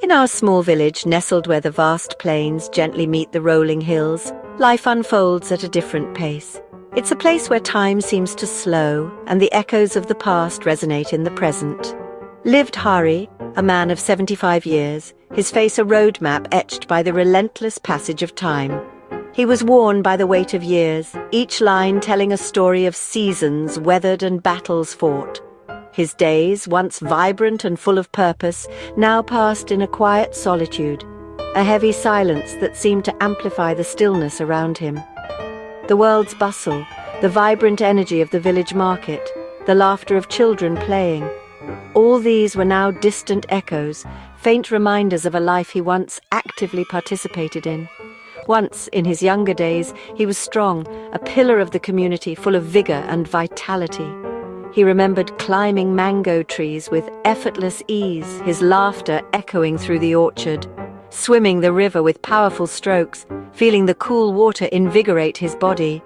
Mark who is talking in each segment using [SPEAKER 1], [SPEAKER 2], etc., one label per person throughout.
[SPEAKER 1] In our small village, nestled where the vast plains gently meet the rolling hills, life unfolds at a different pace. It's a place where time seems to slow and the echoes of the past resonate in the present. Lived Hari, a man of 75 years, his face a roadmap etched by the relentless passage of time. He was worn by the weight of years, each line telling a story of seasons weathered and battles fought. His days, once vibrant and full of purpose, now passed in a quiet solitude, a heavy silence that seemed to amplify the stillness around him. The world's bustle, the vibrant energy of the village market, the laughter of children playing, all these were now distant echoes, faint reminders of a life he once actively participated in. Once, in his younger days, he was strong, a pillar of the community full of vigor and vitality. He remembered climbing mango trees with effortless ease, his laughter echoing through the orchard, swimming the river with powerful strokes, feeling the cool water invigorate his body,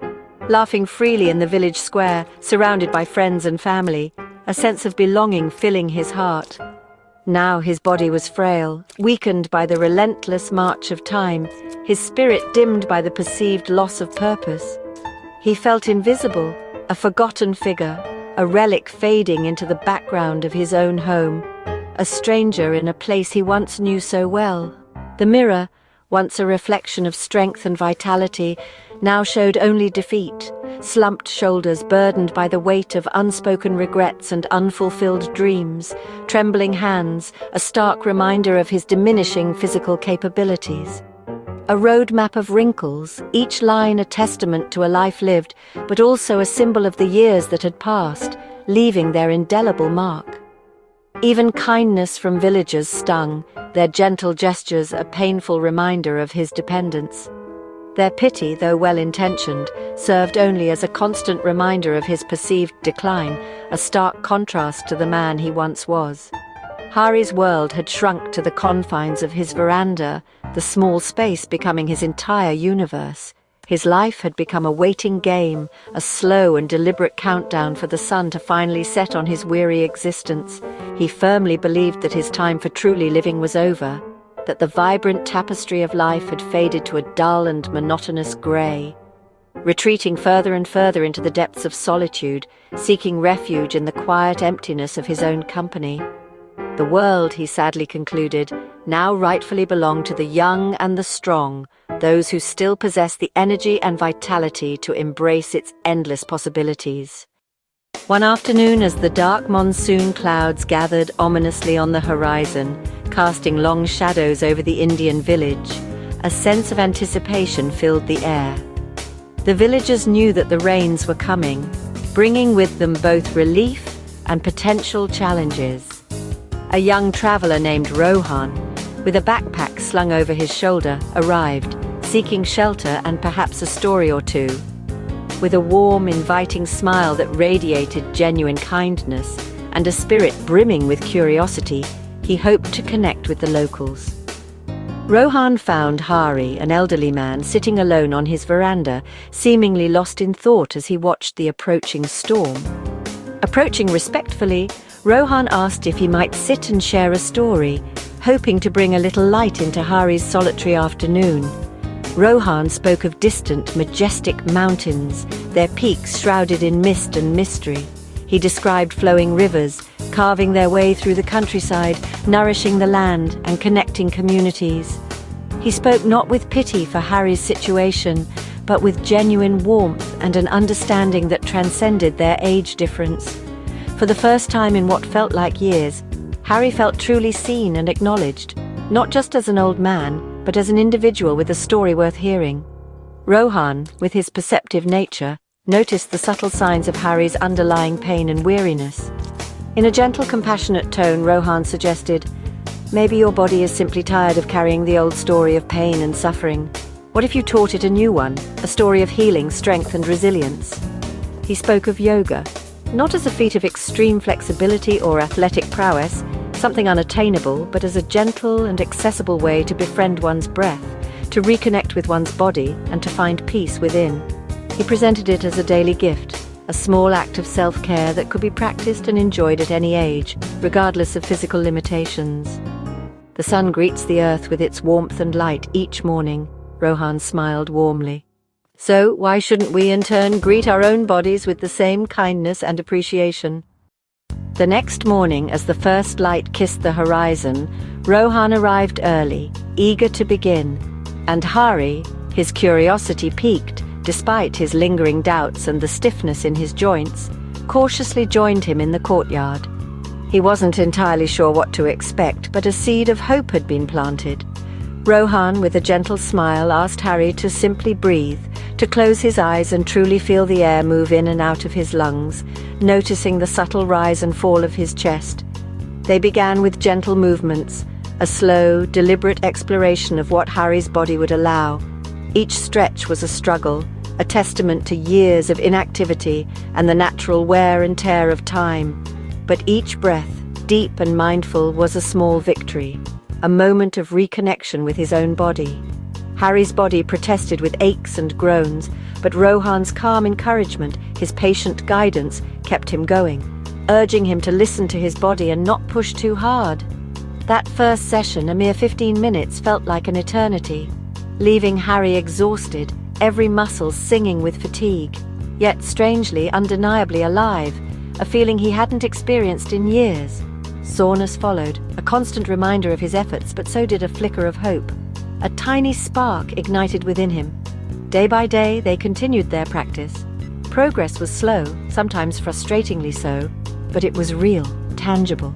[SPEAKER 1] laughing freely in the village square, surrounded by friends and family, a sense of belonging filling his heart. Now his body was frail, weakened by the relentless march of time, his spirit dimmed by the perceived loss of purpose. He felt invisible, a forgotten figure, a relic fading into the background of his own home, a stranger in a place he once knew so well. The mirror, once a reflection of strength and vitality, now showed only defeat, slumped shoulders burdened by the weight of unspoken regrets and unfulfilled dreams, trembling hands, a stark reminder of his diminishing physical capabilities. A roadmap of wrinkles, each line a testament to a life lived, but also a symbol of the years that had passed, leaving their indelible mark. Even kindness from villagers stung, their gentle gestures a painful reminder of his dependence. Their pity, though well-intentioned, served only as a constant reminder of his perceived decline, a stark contrast to the man he once was. Hari's world had shrunk to the confines of his veranda, the small space becoming his entire universe. His life had become a waiting game, a slow and deliberate countdown for the sun to finally set on his weary existence. He firmly believed that his time for truly living was over, that the vibrant tapestry of life had faded to a dull and monotonous grey. Retreating further and further into the depths of solitude, seeking refuge in the quiet emptiness of his own company. The world, he sadly concluded, now rightfully belonged to the young and the strong, those who still possess the energy and vitality to embrace its endless possibilities. One afternoon, as the dark monsoon clouds gathered ominously on the horizon, casting long shadows over the Indian village, a sense of anticipation filled the air. The villagers knew that the rains were coming, bringing with them both relief and potential challenges. A young traveler named Rohan, with a backpack slung over his shoulder, arrived, seeking shelter and perhaps a story or two. With a warm, inviting smile that radiated genuine kindness and a spirit brimming with curiosity, he hoped to connect with the locals. Rohan found Hari, an elderly man, sitting alone on his veranda, seemingly lost in thought as he watched the approaching storm. Approaching respectfully, Rohan asked if he might sit and share a story, hoping to bring a little light into Hari's solitary afternoon. Rohan spoke of distant, majestic mountains, their peaks shrouded in mist and mystery. He described flowing rivers, carving their way through the countryside, nourishing the land and connecting communities. He spoke not with pity for Hari's situation, but with genuine warmth and an understanding that transcended their age difference. For the first time in what felt like years, Hari felt truly seen and acknowledged, not just as an old man, but as an individual with a story worth hearing. Rohan, with his perceptive nature, noticed the subtle signs of Hari's underlying pain and weariness. In a gentle, compassionate tone, Rohan suggested, "Maybe your body is simply tired of carrying the old story of pain and suffering. What if you taught it a new one, a story of healing, strength and resilience?" He spoke of yoga, not as a feat of extreme flexibility or athletic prowess, something unattainable, but as a gentle and accessible way to befriend one's breath, to reconnect with one's body and to find peace within. He presented it as a daily gift, a small act of self-care that could be practiced and enjoyed at any age, regardless of physical limitations. The sun greets the earth with its warmth and light each morning, Rohan smiled warmly. So why shouldn't we in turn greet our own bodies with the same kindness and appreciation? The next morning, as the first light kissed the horizon, Rohan arrived early, eager to begin, and Hari, his curiosity piqued, despite his lingering doubts and the stiffness in his joints, cautiously joined him in the courtyard. He wasn't entirely sure what to expect, but a seed of hope had been planted. Rohan, with a gentle smile, asked Hari to simply breathe, to close his eyes and truly feel the air move in and out of his lungs, noticing the subtle rise and fall of his chest. They began with gentle movements, a slow, deliberate exploration of what Hari's body would allow. Each stretch was a struggle, a testament to years of inactivity and the natural wear and tear of time. But each breath, deep and mindful, was a small victory, a moment of reconnection with his own body. Hari's body protested with aches and groans, but Rohan's calm encouragement, his patient guidance, kept him going, urging him to listen to his body and not push too hard. That first session, a mere 15 minutes, felt like an eternity, leaving Hari exhausted, every muscle singing with fatigue, yet strangely, undeniably alive, a feeling he hadn't experienced in years. Soreness followed, a constant reminder of his efforts, but so did a flicker of hope. A tiny spark ignited within him. Day by day, they continued their practice. Progress was slow, sometimes frustratingly so, but it was real, tangible.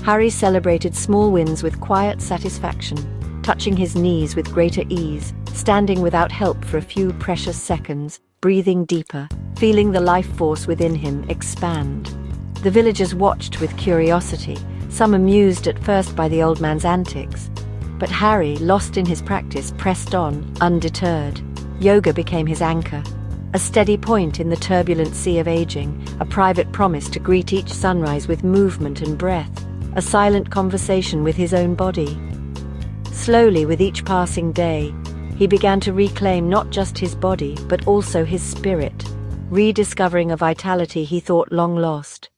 [SPEAKER 1] Hari celebrated small wins with quiet satisfaction, touching his knees with greater ease, standing without help for a few precious seconds, breathing deeper, feeling the life force within him expand. The villagers watched with curiosity, some amused at first by the old man's antics. But Hari, lost in his practice, pressed on, undeterred. Yoga became his anchor, a steady point in the turbulent sea of aging, a private promise to greet each sunrise with movement and breath, a silent conversation with his own body. Slowly, with each passing day, he began to reclaim not just his body, but also his spirit, rediscovering a vitality he thought long lost.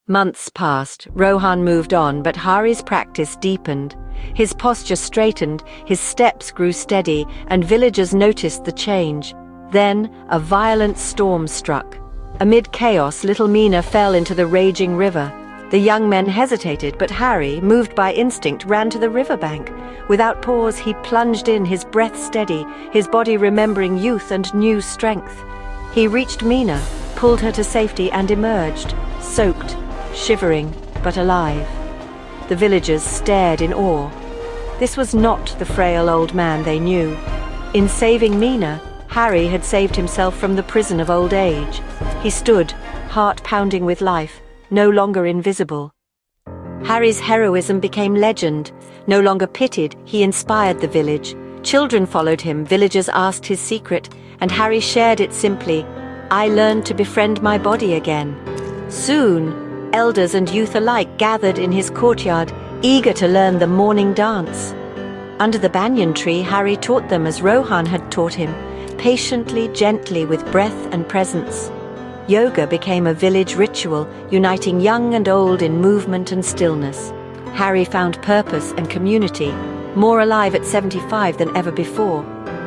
[SPEAKER 1] Months passed, Rohan moved on, but Hari's practice deepened. His posture straightened, his steps grew steady, and villagers noticed the change. Then, a violent storm struck. Amid chaos, little Meena fell into the raging river. The young men hesitated, but Hari, moved by instinct, ran to the riverbank. Without pause, he plunged in, his breath steady, his body remembering youth and new strength. He reached Meena, pulled her to safety, and emerged, soaked, shivering, but alive. The villagers stared in awe. This was not the frail old man they knew. In saving Meena, Hari had saved himself from the prison of old age. He stood, heart pounding with life, no longer invisible. Hari's heroism became legend. No longer pitied, he inspired the village. Children followed him, villagers asked his secret, and Hari shared it simply. I learned to befriend my body again. Soon, elders and youth alike gathered in his courtyard, eager to learn the morning dance. Under the banyan tree, Hari taught them as Rohan had taught him, patiently, gently, with breath and presence. Yoga became a village ritual, uniting young and old in movement and stillness. Hari found purpose and community, more alive at 75 than ever before.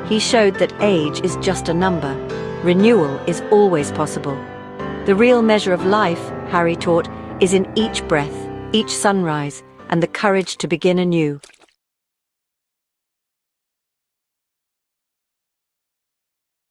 [SPEAKER 1] He showed that age is just a number. Renewal is always possible. The real measure of life, Hari taught, is in each breath, each sunrise, and the courage to begin anew.